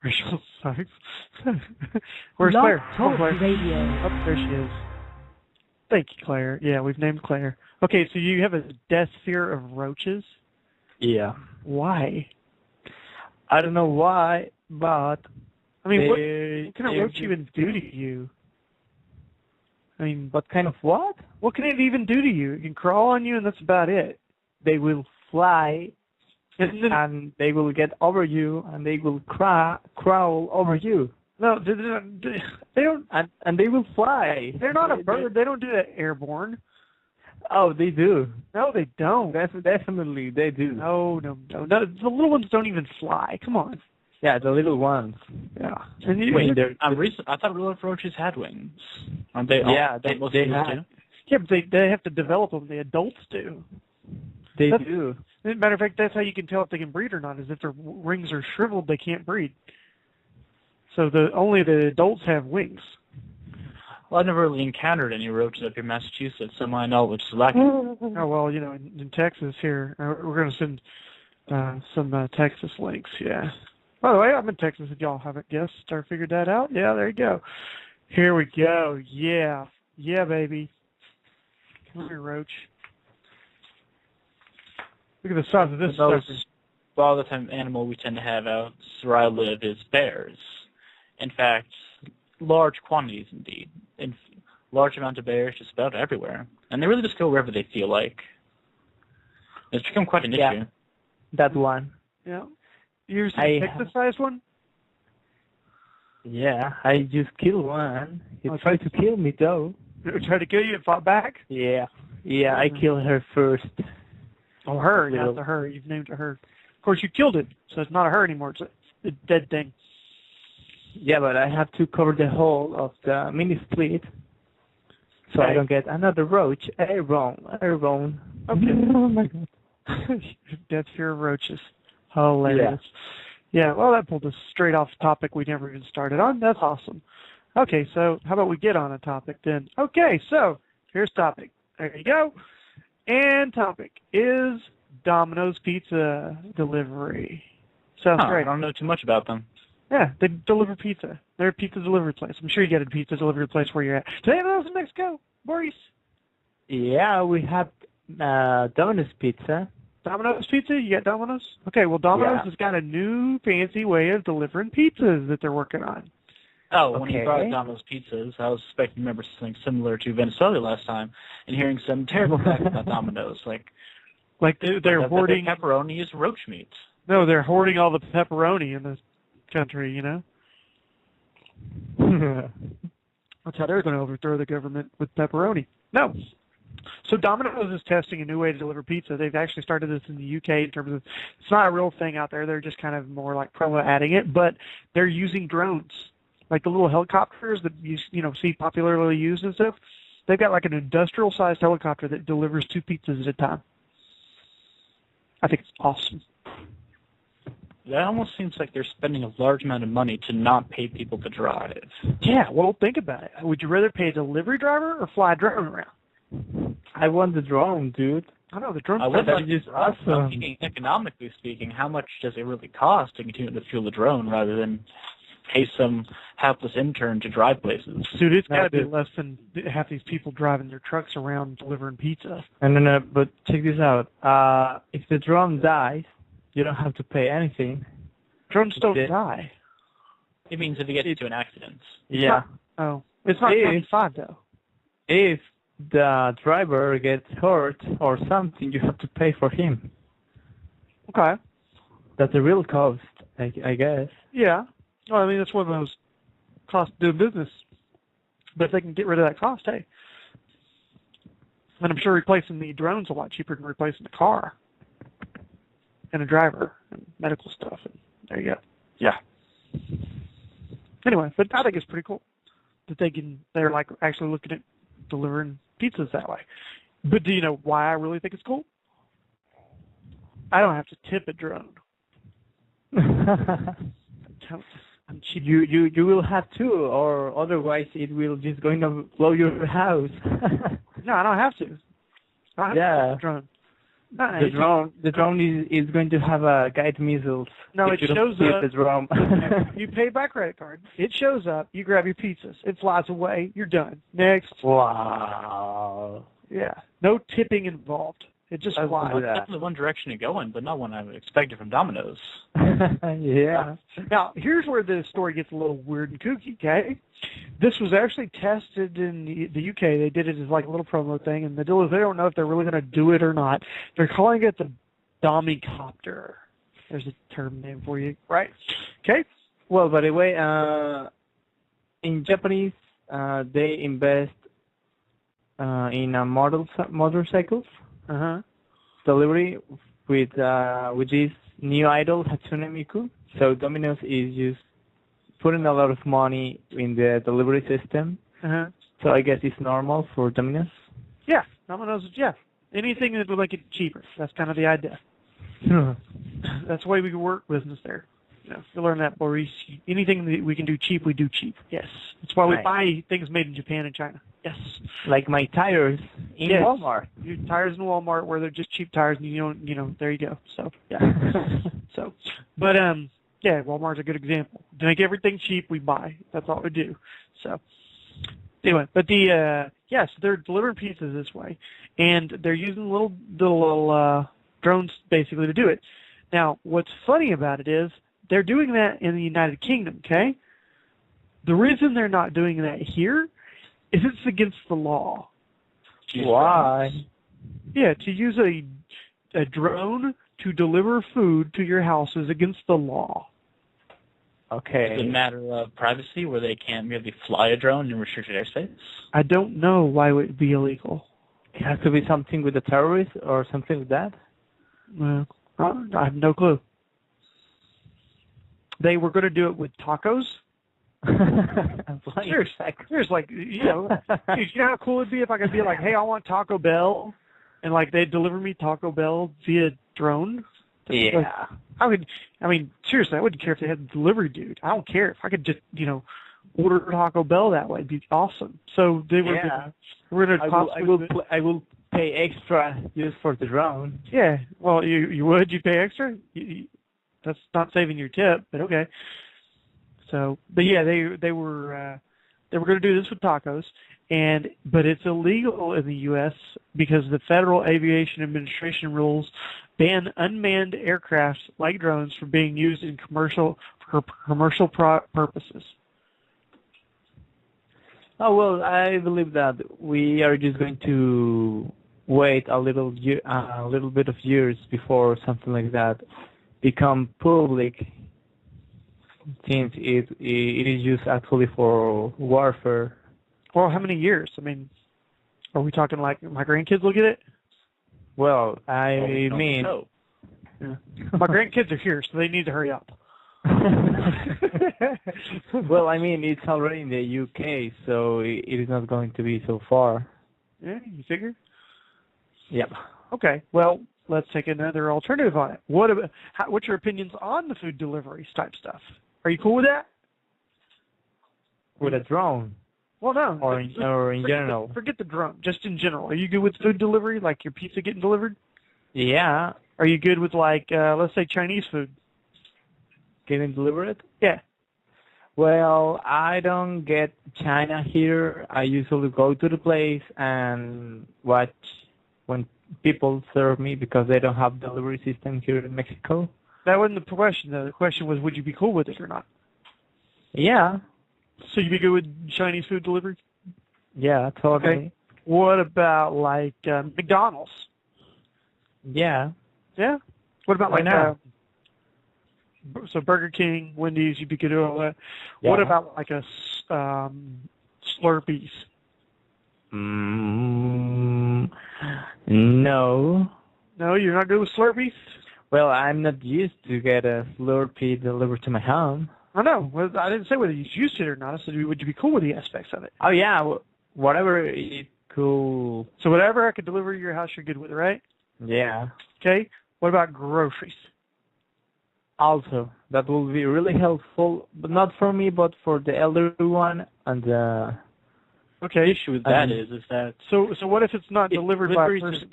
Racial sucks. Where's Blog Claire? Talk Claire. Radio. Oh, there she is. Thank you, Claire. Yeah, we've named Claire. Okay, so you have a death fear of roaches? Yeah. Why? I don't know why, but I mean, what can a roach even do to you? I mean, what kind of what? What can it even do to you? It can crawl on you, and that's about it. They will fly, and they will get over you, and they will crawl over you. No, they don't. And they will fly. They're not a bird. They don't do that airborne. Oh, they do. No, they don't. Definitely, they do. No. The little ones don't even fly. Come on. Yeah, the little ones. Yeah. Wait, I thought real roaches had wings. Aren't they? Yeah, they have. Yeah, but they have to develop them. The adults do. They do. As a matter of fact, that's how you can tell if they can breed or not. Is if their wings are shriveled, they can't breed. So only the adults have wings. Well, I've never really encountered any roaches up here in Massachusetts, so my knowledge is lacking. Oh, well, in Texas here, we're going to send some Texas links, yeah. By the way, I'm in Texas if y'all haven't guessed or figured that out. Yeah, there you go. Here we go. Yeah. Yeah, baby. Come here, roach. Look at the size of this sucker. Well, the type of animal we tend to have out where I live is bears. In fact, large quantities indeed. Large amount of bears just about everywhere. And they really just go wherever they feel like. It's become quite an issue. That one. Yeah. You ever seen a Texas-sized one? Yeah, I just killed one. He tried to kill me, though. He tried to kill you and fought back? Yeah. Yeah, I killed her first. Oh, her. Yeah, it's a her. You've named it her. Of course, you killed it, so it's not a her anymore. It's a dead thing. Yeah, but I have to cover the whole of the mini split, so I don't get another roach. Airborne. Okay. Oh my god. Death fear of roaches. Hilarious. Yeah, well, that pulled us straight off the topic we never even started on. That's awesome. Okay, so how about we get on a topic then? Okay, so here's topic. There you go. And topic is Domino's Pizza delivery. Sounds great. I don't know too much about them. Yeah, they deliver pizza. They're a pizza delivery place. I'm sure you get a pizza delivery place where you're at. Today I was in Mexico, Boris. Yeah, we have Domino's Pizza. Domino's Pizza? You got Domino's? Okay, well, Domino's has got a new fancy way of delivering pizzas that they're working on. Oh, when you brought Domino's Pizzas, I was expecting to remember something similar to Venezuela last time and hearing some terrible facts about Domino's. Like they're hoarding... pepperoni is roach meat. No, they're hoarding all the pepperoni in this country, you know? That's how they're going to overthrow the government with pepperoni. No. So Domino's is testing a new way to deliver pizza. They've actually started this in the UK in terms of, it's not a real thing out there. They're just kind of more like promo-adding it, but they're using drones. Like the little helicopters that you see popularly used and stuff. They've got like an industrial-sized helicopter that delivers 2 pizzas at a time. I think it's awesome. That almost seems like they're spending a large amount of money to not pay people to drive. Yeah, well, think about it. Would you rather pay a delivery driver or fly a drone around? I want the drone, dude. I know, the drone. That's just awesome. Thinking, economically speaking, how much does it really cost to continue to fuel the drone rather than pay some hapless intern to drive places? Dude, it's got to be less than half these people driving their trucks around delivering pizza. No, but check this out. If the drone dies, you don't have to pay anything. Drones don't die. It means if you get into an accident. Yeah. It's not 25 though. If the driver gets hurt or something, you have to pay for him. Okay. That's a real cost, I guess. Yeah. Well, I mean, that's one of those costs doing business. But if they can get rid of that cost, hey. And I'm sure replacing the drone's a lot cheaper than replacing the car. And a driver and medical stuff. And there you go. Yeah. Anyway, but I think it's pretty cool that they're like actually looking at delivering pizzas that way. But do you know why I really think it's cool? I don't have to tip a drone. You will have to, or otherwise it will just going to blow your house. No, I don't have to. I don't have to tip a drone. No, The drone is going to have guide missiles. No, if it you don't shows see up. the drone. You pay by credit card. It shows up. You grab your pizzas. It flies away. You're done. Next. Wow. Yeah. No tipping involved. It just I flies. love that. Definitely one direction to go in, but not one I would expect from Domino's. Yeah. Now, here's where the story gets a little weird and kooky, okay? This was actually tested in the UK. They did it as like a little promo thing, and the deal is they don't know if they're really going to do it or not. They're calling it the Domicopter. There's a term name for you, right? Okay? Well, by the way, in Japanese, they invest in motorcycles Uh-huh. delivery with this new idol Hatsune Miku. So Domino's is just putting a lot of money in the delivery system. Uh-huh. So I guess it's normal for Domino's. Yeah. Domino's, yeah. Anything that would make it cheaper. That's kind of the idea. That's the way we work business there. You learn that, Boris. Anything that we can do cheap, we do cheap. Yes. That's why we Right. buy things made in Japan and China. Yes. Like my tires in Yes. Walmart. Your tires in Walmart where they're just cheap tires and there you go. So, yeah. But yeah, Walmart's a good example. To make everything cheap, we buy. That's all we do. So, anyway, but yes, they're delivering pizzas this way, and they're using little drones basically to do it. Now, what's funny about it is they're doing that in the United Kingdom, okay? The reason they're not doing that here is it's against the law. Why? Yeah, to use a drone to deliver food to your house is against the law. Okay. Is it a matter of privacy where they can't merely fly a drone in restricted airspace? I don't know why it would be illegal. It has to be something with the terrorists or something like that? Well, I have no clue. They were going to do it with tacos. Here's like, you know how cool it'd be if I could be like, hey, I want Taco Bell, and like they'd deliver me Taco Bell via drone. Yeah. I mean, seriously, I wouldn't care if they had the delivery dude. I don't care if I could just, order Taco Bell that way. It'd be awesome. So they were, we're gonna. I will pay extra just for the drone. Yeah. Well, you would? You'd pay extra? That's not saving your tip, but okay. So, but yeah, they were going to do this with tacos, but it's illegal in the U.S. because the Federal Aviation Administration rules ban unmanned aircraft like drones from being used in commercial purposes. Oh well, I believe that we are just going to wait a little bit of years before something like that become public, since it is used actually for warfare. Well, how many years? I mean, are we talking like my grandkids look at it? Well, I mean, yeah. My grandkids are here, so they need to hurry up. well, I mean, it's already in the UK, so it is not going to be so far. Yeah, you figure? Yep. Okay, well, let's take another alternative on it. What's your opinions on the food delivery type stuff? Are you cool with that? With a drone? Well, no. Or in general? Forget the drone, just in general. Are you good with food delivery, like your pizza getting delivered? Yeah. Are you good with, like, let's say Chinese food? Getting delivered? Yeah. Well, I don't get China here. I usually go to the place and watch when people serve me because they don't have delivery system here in Mexico. That wasn't the question, though. The question was, would you be cool with it or not? Yeah. So you'd be good with Chinese food delivery? Yeah, totally. Okay. What about, like, McDonald's? Yeah. Yeah? What about, Why like, not? So Burger King, Wendy's, you'd be good at all that. Yeah. What about, like, a Slurpees? No. No, you're not good with Slurpees? Well, I'm not used to get a Slurpee delivered to my home. I know. Well, I didn't say whether you used it or not. I said, would you be cool with the aspects of it? Oh, yeah. Whatever is cool. So whatever I could deliver to your house, you're good with it, right? Yeah. Okay. What about groceries? Also, that will be really helpful, but not for me, but for the elderly one and The issue with that is that so what if it's not delivered by a person?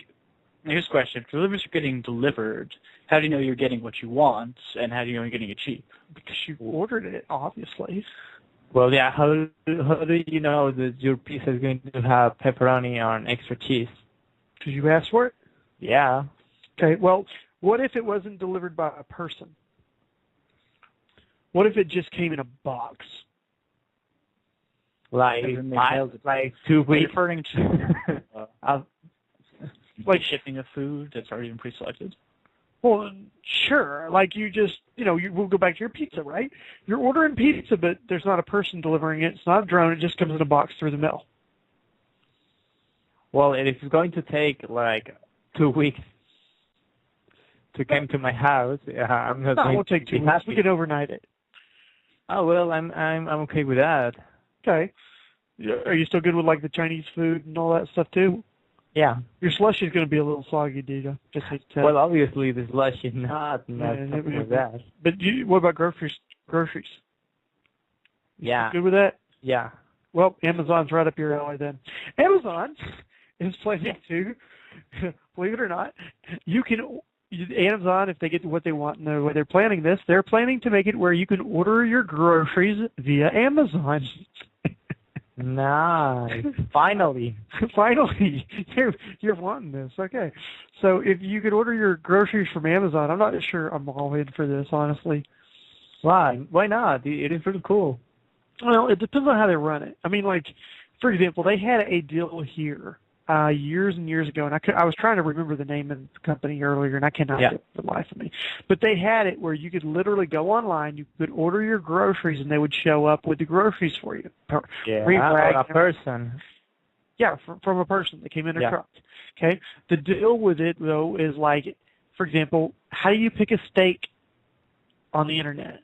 Here's a question. If deliveries are getting delivered, how do you know you're getting what you want, and how do you know you're getting it cheap? Because you ordered it, obviously. Well, yeah. How do you know that your pizza is going to have pepperoni or extra cheese? Because you asked for it? Yeah. Okay, well, what if it wasn't delivered by a person? What if it just came in a box? Like 2 weeks. Referring to like shipping of food that's already been pre-selected. Well, sure. Like you just, we'll go back to your pizza, right? You're ordering pizza, but there's not a person delivering it. It's not a drone. It just comes in a box through the mail. Well, if it's going to take like 2 weeks to come to my house, I'm not. No, going it won't take 2 to be weeks. happy. We can overnight it. Oh well, I'm okay with that. Okay. Are you still good with like the Chinese food and all that stuff too? Yeah. Your slush is going to be a little soggy, dude. Just hate to tell Well, you. obviously the slush is not something like that. But what about groceries? Yeah. Good with that? Yeah. Well, Amazon's right up your alley then. Amazon is planning to, believe it or not, Amazon, if they get what they want and the way they're planning this, they're planning to make it where you can order your groceries via Amazon. Nice. Finally. Finally. You're wanting this. Okay. So if you could order your groceries from Amazon, I'm not sure I'm all in for this, honestly. Why? Why not? It is pretty cool. Well, it depends on how they run it. I mean, like, for example, they had a deal here years and years ago, and I was trying to remember the name of the company earlier, and I cannot do it for the life of me. But they had it where you could literally go online, you could order your groceries, and they would show up with the groceries for you. A person. Yeah, from a person that came in a truck. Okay? The deal with it, though, is like, for example, how do you pick a steak on the internet?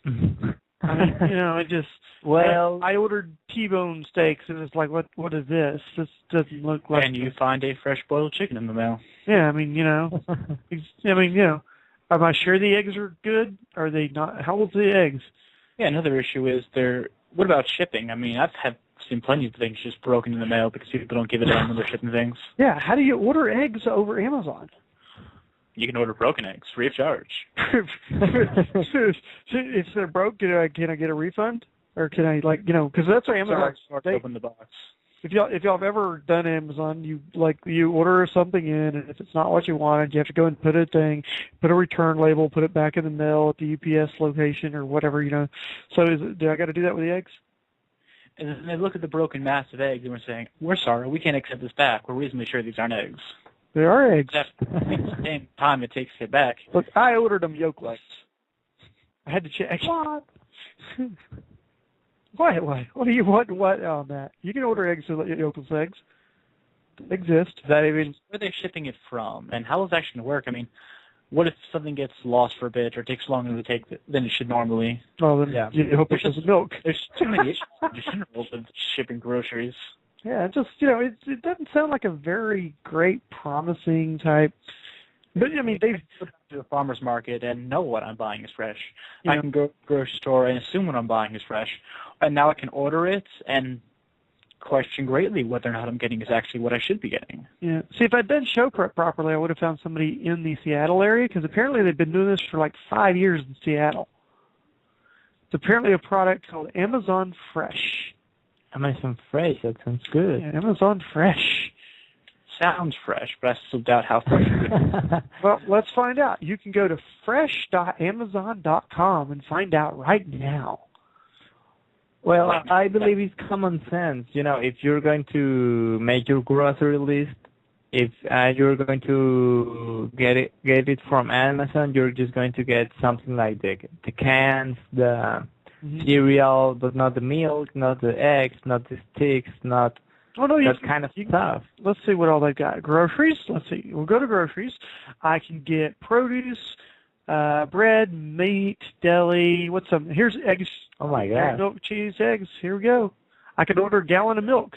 I mean, it just. Well, I ordered T-bone steaks, and it's like, what is this? This doesn't look like. And you find a fresh boiled chicken in the mail. Yeah, I mean, am I sure the eggs are good? Are they not? How old's the eggs? Yeah, another issue is what about shipping? I mean, I've seen plenty of things just broken in the mail because people don't give a damn when they're shipping things. Yeah, how do you order eggs over Amazon? You can order broken eggs free of charge. If they're broke, can I get a refund? Or can I because that's what Amazon. Open the box. If y'all have ever done Amazon, you order something in, and if it's not what you wanted, you have to go and put a return label, put it back in the mail at the UPS location or whatever. So do I got to do that with the eggs? And then they look at the broken mass of eggs and we're saying, we're sorry, we can't accept this back. We're reasonably sure these aren't eggs. They are eggs. At the same time it takes to get back. Look, I ordered them yolkless. I had to check. What? What do you want? What on that? You can order eggs with yolkless eggs. They exist. Where are they shipping it from? And how is that actually going to work? I mean, what if something gets lost for a bit or takes longer than it should normally? Well, then you hope it doesn't milk. There's too many issues in general with shipping groceries. Yeah, it just it doesn't sound like a very great, promising type. But I mean, they've go to the farmer's market and know what I'm buying is fresh. I can go to the grocery store and assume what I'm buying is fresh, and now I can order it and question greatly whether or not I'm getting is actually what I should be getting. Yeah. See, if I'd done show prep properly, I would have found somebody in the Seattle area because apparently they've been doing this for like 5 years in Seattle. It's apparently a product called Amazon Fresh. Amazon Fresh, that sounds good. Yeah, Amazon Fresh. Sounds fresh, but I still doubt how fresh it is. Well, let's find out. You can go to fresh.amazon.com and find out right now. Well, I believe it's common sense. If you're going to make your grocery list, if you're going to get it from Amazon, you're just going to get something like the cans, the cereal, but not the milk, not the eggs, not the sticks, not that kind of stuff. Let's see what all they've got. Groceries. Let's see. We'll go to groceries. I can get produce, bread, meat, deli. What's some? Here's eggs. Oh my God. Milk, cheese, eggs. Here we go. I can order a gallon of milk.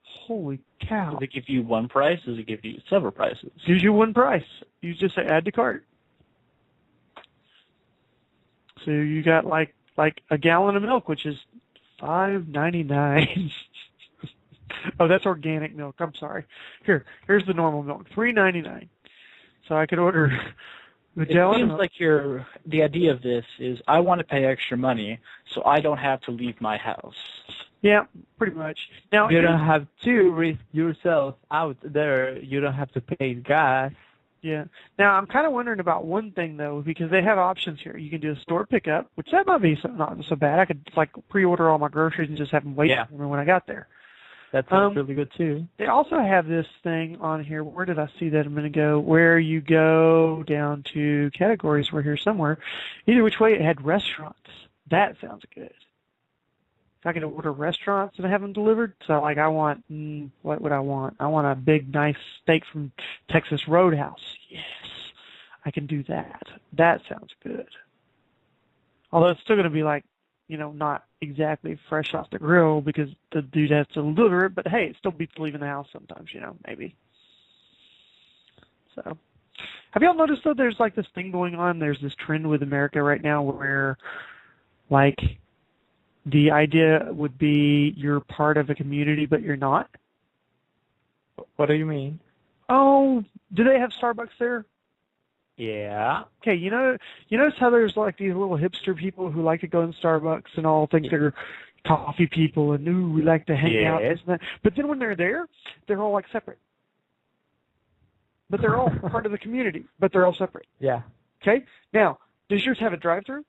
Holy cow. Does it give you one price? Does it give you several prices? Gives you one price. You just say add to cart. So you got like a gallon of milk, which is $5.99. Oh, that's organic milk. I'm sorry. Here's the normal milk, $3.99. So I could order the It gallon. seems like the idea of this is I want to pay extra money so I don't have to leave my house. Yeah, pretty much. Now You don't have to risk yourself out there. You don't have to pay gas. Yeah. Now I'm kind of wondering about one thing though, because they have options here. You can do a store pickup, which that might be not so bad. I could like pre-order all my groceries and just have them wait for me when I got there. That sounds really good too. They also have this thing on here. Where did I see that a minute ago? Where you go down to categories. We're here somewhere. Either which way, it had restaurants. That sounds good. If I could order restaurants and have them delivered, so like I want, what would I want? I want a big, nice steak from Texas Roadhouse. Yes, I can do that. That sounds good. Although it's still going to be like, not exactly fresh off the grill because the dude has to deliver it, but hey, it still beats leaving the house sometimes, maybe. So, have y'all noticed though there's like this thing going on, there's this trend with America right now where like the idea would be you're part of a community but you're not? What do you mean? Oh, do they have Starbucks there? Yeah. Okay, you notice how there's like these little hipster people who like to go in Starbucks and all think they're coffee people and ooh, we like to hang out and that. But then when they're there, they're all like separate. But they're all part of the community, but they're all separate. Yeah. Okay? Now, does yours have a drive-thru?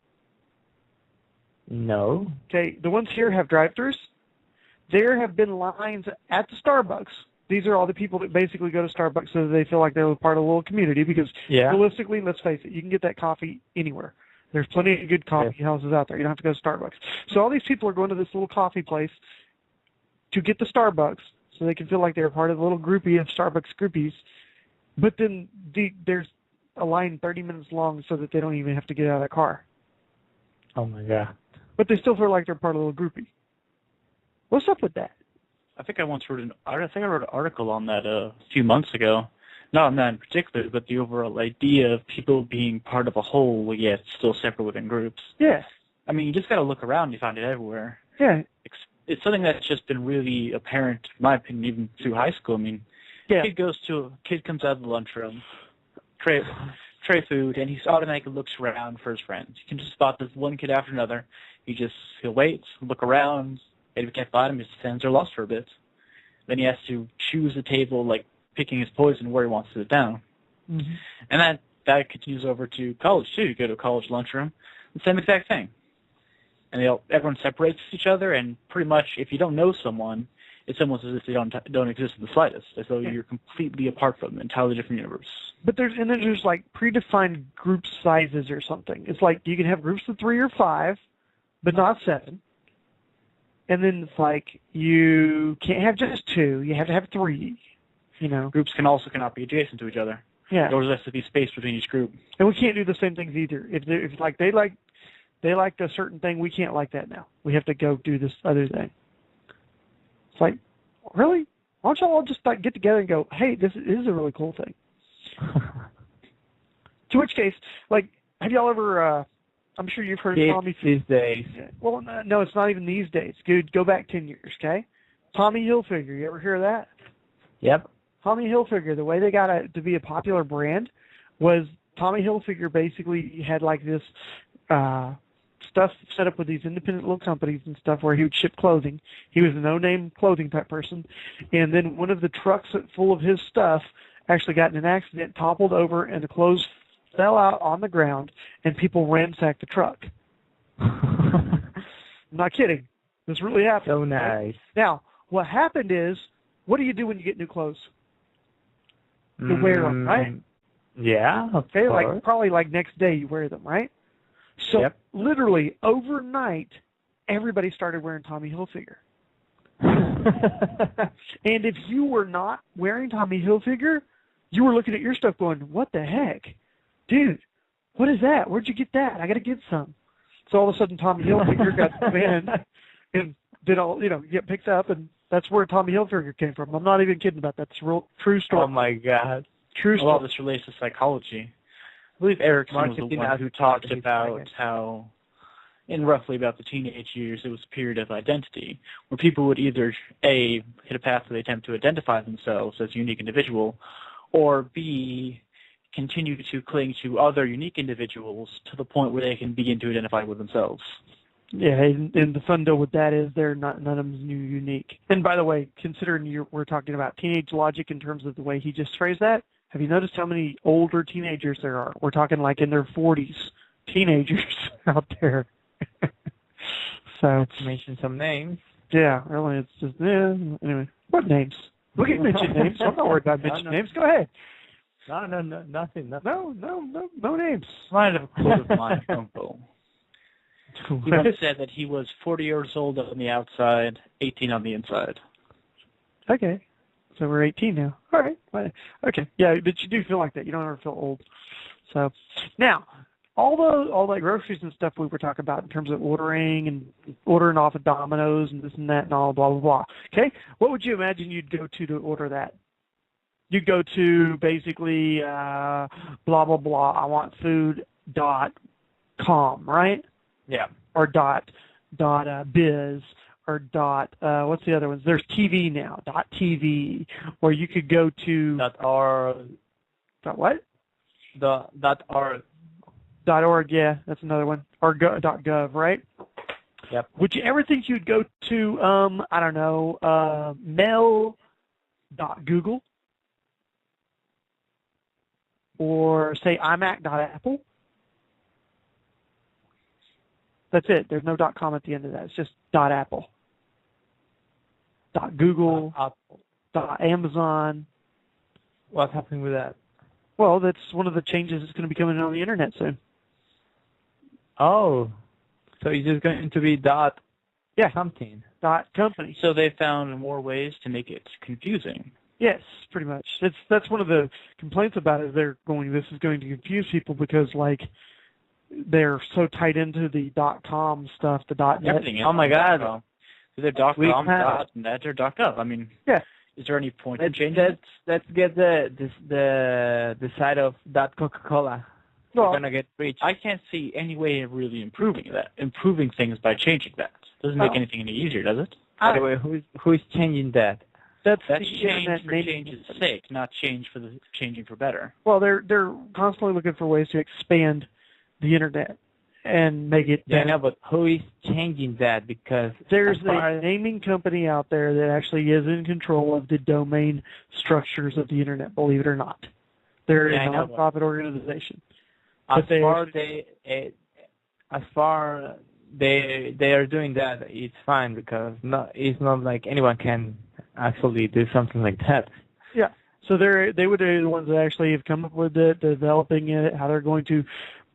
No. Okay, the ones here have drive-thrus. There have been lines at the Starbucks. These are all the people that basically go to Starbucks so that they feel like they're part of a little community because realistically, let's face it, you can get that coffee anywhere. There's plenty of good coffee houses out there. You don't have to go to Starbucks. So all these people are going to this little coffee place to get the Starbucks so they can feel like they're part of the little groupie of Starbucks groupies. But then there's a line 30 minutes long so that they don't even have to get out of their car. Oh, my God. But they still feel like they're part of the little groupie. What's up with that? I think I wrote an article on that a few months ago. Not on that in particular, but the overall idea of people being part of a whole, yet still separate within groups. Yeah. I mean, you just got to look around and you find it everywhere. Yeah. It's something that's just been really apparent, in my opinion, even through high school. I mean, kid comes out of the lunchroom, tray food, and he automatically looks around for his friends. You can just spot this one kid after another. He'll wait, look around. Maybe if he can't find him, his friends are lost for a bit. Then he has to choose a table, like picking his poison where he wants to sit down. Mm-hmm. And that continues over to college, too. You go to a college lunchroom, the same exact thing. And everyone separates each other, and pretty much if you don't know someone, it's almost as if they don't exist in the slightest, as though you're completely apart from them, an entirely different universe. But there's like predefined group sizes or something. It's like you can have groups of 3 or 5, but not 7. And then it's like you can't have just 2; you have to have 3. Groups cannot be adjacent to each other. Yeah. There has to be space between each group. And we can't do the same things either. If they like a certain thing, we can't like that now. We have to go do this other thing. It's like, really? Why don't y'all all just like get together and go, hey, this is a really cool thing. To which case, like, have y'all ever? I'm sure you've heard of Tommy these days. Well, no, it's not even these days. Go back 10 years, okay? Tommy Hilfiger, you ever hear of that? Yep. Tommy Hilfiger, the way they got it to be a popular brand was Tommy Hilfiger basically had like this stuff set up with these independent little companies and stuff where he would ship clothing. He was a no-name clothing type person. And then one of the trucks full of his stuff actually got in an accident, toppled over, and the clothes fell out on the ground, and people ransacked the truck. I'm not kidding. This really happened. So nice. Right? Now, what happened is, what do you do when you get new clothes? You wear them, right? Yeah, okay, probably next day you wear them, right? So literally overnight, everybody started wearing Tommy Hilfiger. And if you were not wearing Tommy Hilfiger, you were looking at your stuff going, what the heck? Dude, what is that? Where'd you get that? I got to get some. So all of a sudden, Tommy Hilfiger got banned and did all, get picked up, and that's where Tommy Hilfiger came from. I'm not even kidding about that. It's a real, true story. Oh, my God. True story. A lot of this relates to psychology. I believe Erickson was the one who talked about how in roughly about the teenage years, it was a period of identity, where people would either A, hit a path where they attempt to identify themselves as a unique individual, or B, continue to cling to other unique individuals to the point where they can begin to identify with themselves. Yeah, and the fun deal with that is none of them is unique. And by the way, considering we're talking about teenage logic in terms of the way he just phrased that, have you noticed how many older teenagers there are? We're talking like in their 40s, teenagers out there. So to mention some names. Yeah, really, it's just anyway. What names? We can mention names. I'm not worried about mentioning names. Go ahead. No, nothing. No names. Line of a quote of mine, Uncle. He once said that he was 40 years old on the outside, 18 on the inside. Okay. So we're 18 now. All right. Okay. Yeah, but you do feel like that. You don't ever feel old. So now, all that groceries and stuff we were talking about in terms of ordering off of Domino's and this and that and all blah blah blah. Okay. What would you imagine you'd go to order that? You'd go to basically blah blah blah. I want food.com, right? Yeah. Or .biz or what's the other ones? There's TV now, .tv, or you could go to .org. What? .org. .org, yeah, that's another one. Or .gov, right? Yep. Would you ever think you'd go to I don't know, mail.google or say iMac.apple? That's it. There's no .com at the end of that. It's just .apple, .google, .amazon. What's happening with that? Well, that's one of the changes that's going to be coming on the internet soon. Oh, so it's just going to be something. .company. So they found more ways to make it confusing. Yes, pretty much. That's one of the complaints about it. This is going to confuse people because they're so tied into the .com stuff, the .net. Everything. Oh my God! Either .com, .net, or .gov. I mean, yeah. Is there any point in changing? Let's get the side of Coca-Cola. We're gonna get rich. I can't see any way of really improving things by changing that. Doesn't make anything any easier, does it? By the way, who is changing that? That's change for change's sake, not changing for better. Well, they're constantly looking for ways to expand the internet and make it better. Yeah, but who is changing that? Because there's a naming company out there that actually is in control of the domain structures of the internet, believe it or not. They're a nonprofit organization. As far they are doing that, it's fine because it's not like anyone can actually do something like that. Yeah. So they would be the ones that actually have come up with it, developing it, how they're going to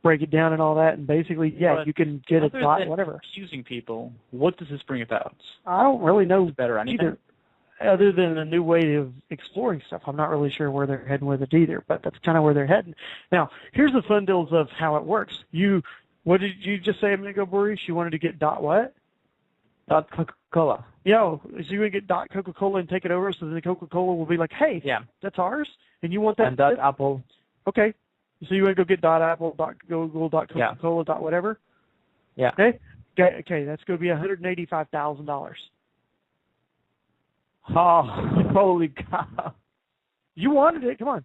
break it down and all that, and basically, you can get it whatever. Confusing people, what does this bring about? I don't really know better either, other than a new way of exploring stuff. I'm not really sure where they're heading with it either, but that's kind of where they're heading. Now, here's the fun deals of how it works. What did you just say a minute ago, Boris? You wanted to get what? Coca-Cola. So you would get Coca-Cola and take it over, so then Coca-Cola will be like, hey, that's ours, and you want that? And Apple. Okay. So you want to go get .apple, .google, .coca-cola, .whatever? Yeah. Okay. Okay. That's going to be $185,000. Oh, holy cow! You wanted it. Come on.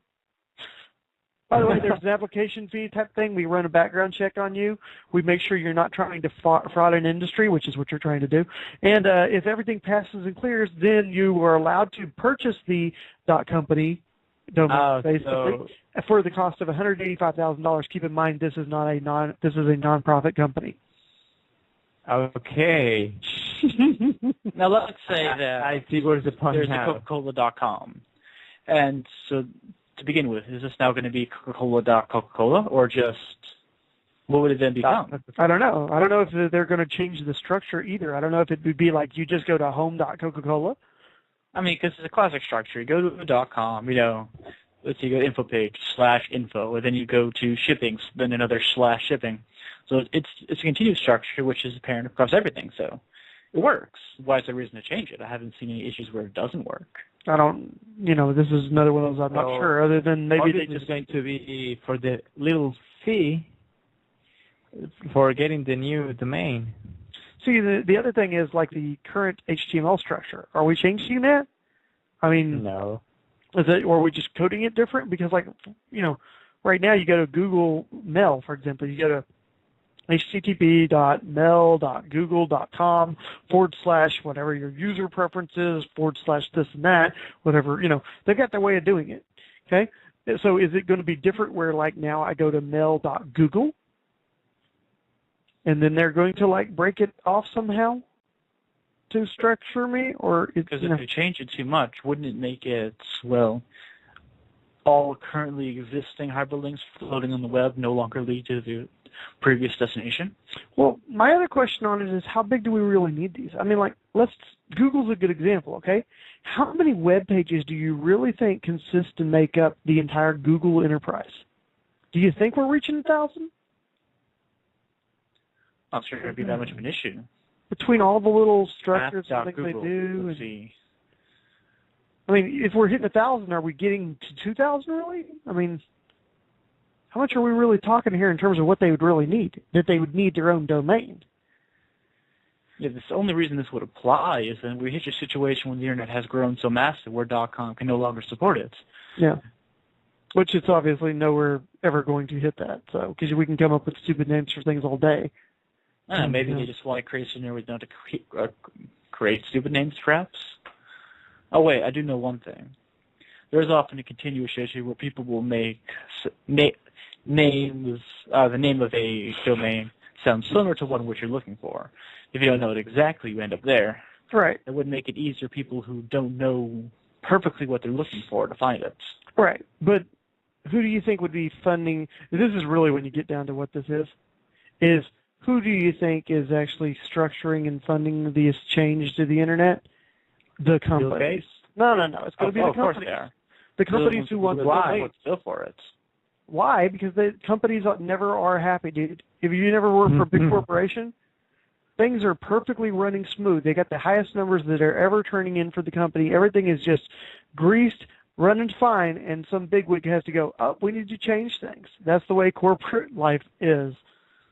By the way, there's an application fee type thing. We run a background check on you. We make sure you're not trying to fraud an industry, which is what you're trying to do. And if everything passes and clears, then you are allowed to purchase the .company domain, basically, for the cost of $185,000. Keep in mind, this is a nonprofit company. Okay. Now let's say that I see where's the point there's now. a Coca-Cola.com, and so to begin with, is this now going to be Coca-Cola, or just what would it then become? I don't know. I don't know if they're going to change the structure either. I don't know if it would be like you just go to home.coca-cola. I mean, because it's a classic structure. You go to a .com, let's say you go to info page /info, and then you go to shipping, then another /shipping. So it's a continuous structure, which is apparent across everything. So it works. Why is there reason to change it? I haven't seen any issues where it doesn't work. I don't, this is another one of those I'm not sure, other than maybe they just going to be for the little fee. for getting the new domain. See, the other thing is like the current HTML structure. Are we changing that? I mean, No. is it, or are we just coding it different? Because like, right now you go to Google Mail, for example, you go to http://mail.google.com / whatever your user preferences / this and that, whatever, they've got their way of doing it. Okay. So is it going to be different where like now I go to mail.google and then they're going to like break it off somehow to structure me, or because if you change it too much, wouldn't it make it, well, all currently existing hyperlinks floating on the web no longer lead to the previous destination? Well, my other question on it is how big do we really need these? I mean, like, Google's a good example, okay? How many web pages do you really think consist and make up the entire Google enterprise? Do you think we're reaching 1,000? Not sure it'd be that much of an issue. Between all the little structures and things they Google. do. Let's see. I mean, if we're hitting 1,000, are we getting to 2,000 really? I mean, how much are we really talking here in terms of what they would really need? That they would need their own domain. Yeah, the only reason this would apply is that we hit a situation when the internet has grown so massive where .com can no longer support it. Yeah. Which it's obviously nowhere ever going to hit that. So, because we can come up with stupid names for things all day. Maybe they just want to create a scenario where they don't have to create stupid names, perhaps. Oh wait, I do know one thing. There's often a continuous issue where people will make names, the name of a domain sound similar to one which you're looking for. If you don't know it exactly, you end up there. Right. It would make it easier for people who don't know perfectly what they're looking for to find it. Right. But who do you think would be funding? This is really when you get down to what this is who do you think is actually structuring and funding this change to the internet? The companies. No. It's going to be the companies. Of course they are. The companies who want to go for it. Why? Because the companies never are happy, dude. If you never work for a big corporation, things are perfectly running smooth. They got the highest numbers that are ever turning in for the company. Everything is just greased, running fine, and some bigwig has to go, oh, we need to change things. That's the way corporate life is.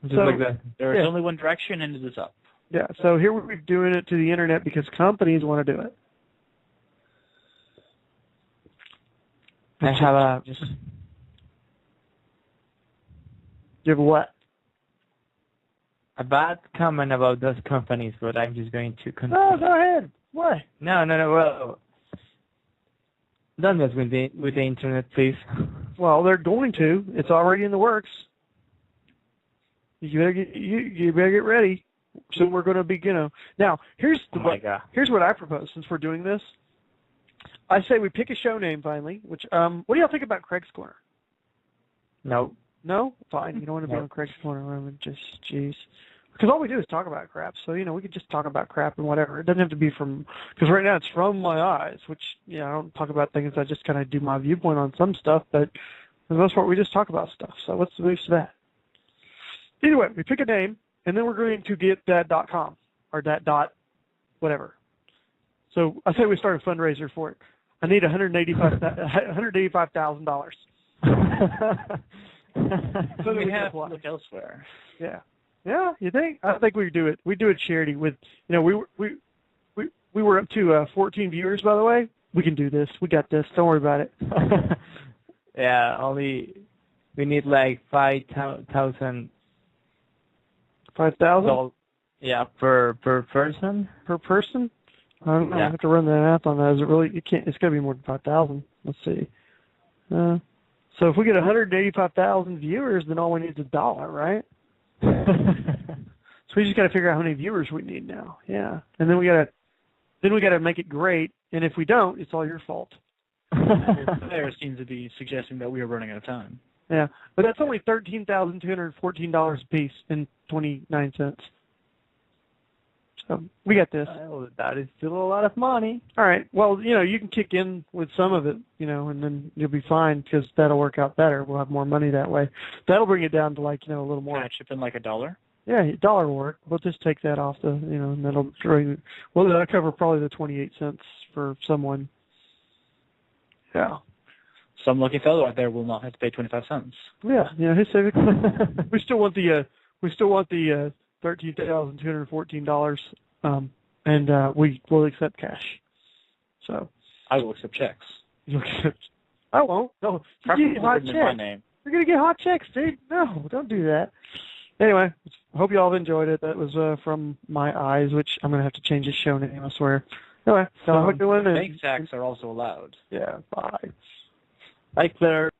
Just like that. There's only one direction, and it is up. Yeah, so here we're doing it to the internet because companies want to do it. I have a... You have what? A bad comment about those companies, but I'm just going to continue. Oh, go ahead. What? No. Well, don't mess with the internet, please. Well, they're going to. It's already in the works. You better get ready. So we're going to be, Now, here's what I propose since we're doing this. I say we pick a show name finally. Which what do y'all think about Craig's Corner? No. No? Fine. You don't want to be on Craig's Corner. I'm just, jeez. Because all we do is talk about crap. So, we could just talk about crap and whatever. It doesn't have to be because right now it's from my eyes, which, I don't talk about things. I just kind of do my viewpoint on some stuff. But for the most part, we just talk about stuff. So what's the use of that? Either way, we pick a name, and then we're going to get that .com or that whatever. So I say we start a fundraiser for it. I need $185,000. So we have to look elsewhere. Yeah. Yeah, you think? I think we do it. We do it charity with, we were up to 14 viewers, by the way. We can do this. We got this. Don't worry about it. Yeah, we need like 5,000. 5,000? Yeah, per person. Per person? I don't know. I have to run the math on that. Is it really? You can't. It's got to be more than 5,000. Let's see. So if we get 185,000 viewers, then all we need is $1, right? So we just got to figure out how many viewers we need now. Yeah, and then we got to make it great. And if we don't, it's all your fault. There seems to be suggesting that we are running out of time. Yeah, but that's only $13,214 a piece and 29 cents. So we got this. Well, that is still a lot of money. All right. Well, you can kick in with some of it, and then you'll be fine because that'll work out better. We'll have more money that way. That'll bring it down to a little more. Can I chip in like $1? Yeah, $1 will work. We'll just take that off and that'll that'll cover probably the 28 cents for someone. Yeah. Some lucky fellow out there will not have to pay 25 cents. Yeah, his civic. We still want the we still want the $13,214, and we will accept cash. So I will accept checks. you'll accept. I won't. No, you Preferably get hot written in my checks. name. You're gonna get hot checks, dude. No, don't do that. Anyway, I hope you all have enjoyed it. That was from my eyes, which I'm gonna have to change the show name, I swear. Anyway, so have a good one. Bank sacks are also allowed. Yeah, bye. Bye, Claire.